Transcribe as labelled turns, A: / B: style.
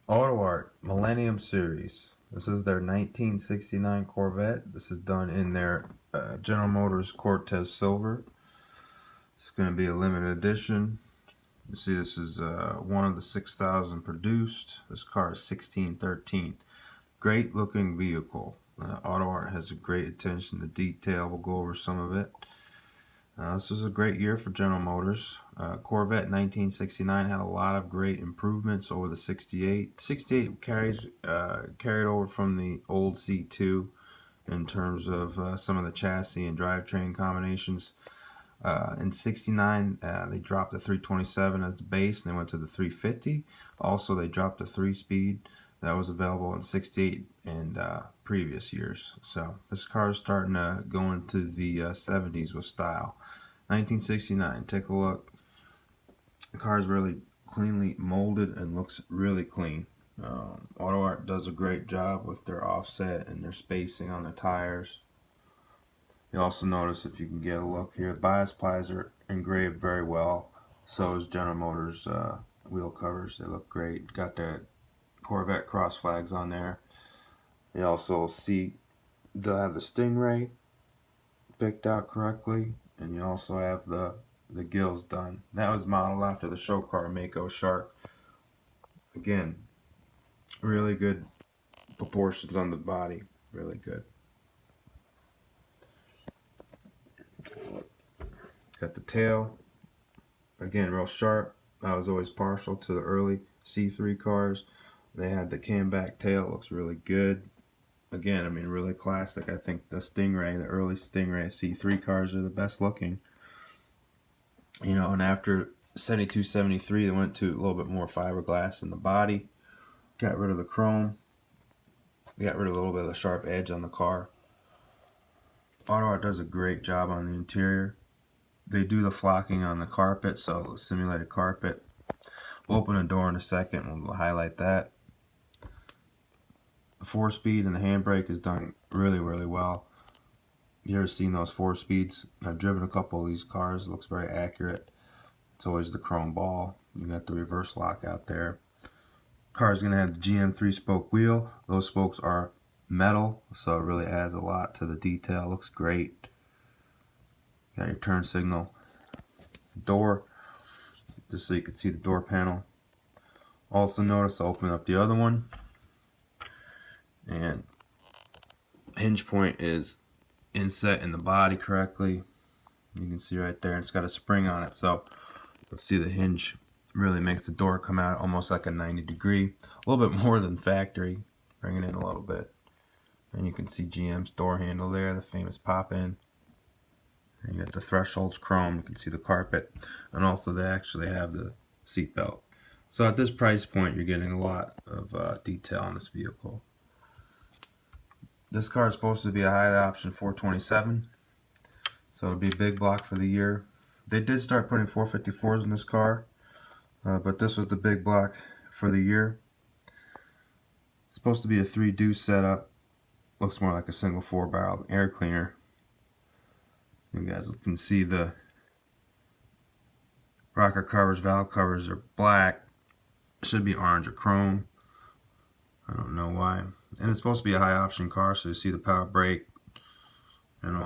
A: AUTOart Millennium Series. This is their 1969 Corvette. This is done in their General Motors Cortez Silver. It's going to be a limited edition. You see, this is one of the 6,000 produced. This car is 1613. Great looking vehicle. AUTOart has a great attention to detail. We'll go over some of it. This was a great year for General Motors. Corvette 1969 had a lot of great improvements over the 68. 68 carried over from the old C2 in terms of some of the chassis and drivetrain combinations. In 69, they dropped the 327 as the base and they went to the 350. Also, they dropped the 3-speed that was available in 68 and previous years. So this car is starting to go into the 70s with style. 1969, take a look. The car is really cleanly molded and looks really clean. AUTOart does a great job with their offset and their spacing on the tires. You also notice, if you can get a look here, bias plies are engraved very well. So is General Motors wheel covers. They look great. Got the Corvette cross flags on there. You also see they'll have the Stingray picked out correctly, and you also have the gills done. That was modeled after the show car Mako Shark. Again, really good proportions on the body. Really good. Got the tail. Again, real sharp. I was always partial to the early C3 cars. They had the camback tail. Looks really good. Again, I mean, really classic. I think the Stingray, the early Stingray C3 cars are the best looking. You know, and after 72, 73, they went to a little bit more fiberglass in the body. Got rid of the chrome. Got rid of a little bit of the sharp edge on the car. AUTOart does a great job on the interior. They do the flocking on the carpet, so the simulated carpet. We'll open a door in a second and we'll highlight that. The 4-speed and the handbrake is done really, really well. You ever seen those 4-speeds? I've driven a couple of these cars. It looks very accurate. It's always the chrome ball. You got the reverse lock out there. Car's gonna have the GM 3-spoke wheel. Those spokes are metal, so it really adds a lot to the detail. Looks great. Got your turn signal. Door, just so you can see the door panel. Also notice I'll open up the other one, and hinge point is inset in the body correctly. You can see right there, and it's got a spring on it, so let's see, the hinge really makes the door come out almost like a 90-degree, a little bit more than factory. Bring it in a little bit, and you can see GM's door handle there, the famous pop-in. And you got the thresholds chrome. You can see the carpet, and also they actually have the seat belt. So at this price point, you're getting a lot of detail on this vehicle. This car is supposed to be a high option 427, so it'll be a big block for the year. They did start putting 454s in this car, but this was the big block for the year. It's supposed to be a 3-deuce setup. Looks more like a single 4-barrel air cleaner. You guys can see the rocker covers, valve covers are black. Should be orange or chrome. I don't know why. And it's supposed to be a high option car, so you see the power brake and all.